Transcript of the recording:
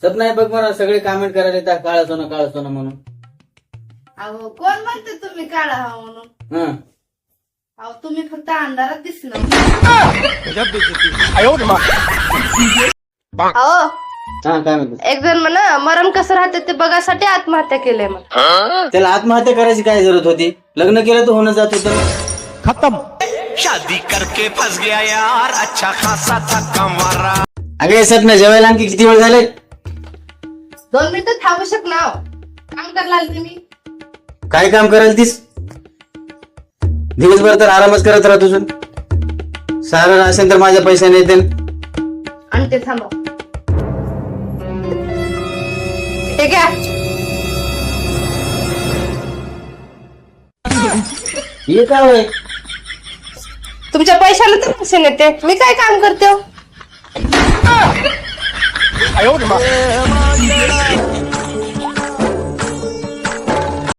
सत नाही बघ मला सगळे कमेंट करायला येतात काळा सोनं म्हणून. अहो कोण म्हणते तुम्ही काळा हा म्हणून? हं. अहो तुम्ही फक्त अंधारात दिसलं. अहो हा काय म्हणतो? एक जण म्हणा मरण कसं राहते ते बघासाठी आत्महत्या केली मग. त्याला आत्महत्या करायची काय जरूरत होती? लग्न केलं तर होणं जात होतं. खत्म. शादी करके फंस गया यार, अच्छा खासा था कमारा. अगे सत ना जेवायला आणखी किती वेळ झाले? 2 मिनिटं थांबू शकणार. काम करायला तुम्ही. काय काम करायला तीस? दिवसभर तर आरामच करत राहतो तुझं. सारं असेल तर माझ्या पैशाने येते. आणि ते थांबा. ठीक आहे. हे काय होय? तुमच्या पैशाला तर पैसे नेते. मी काय काम करते हो?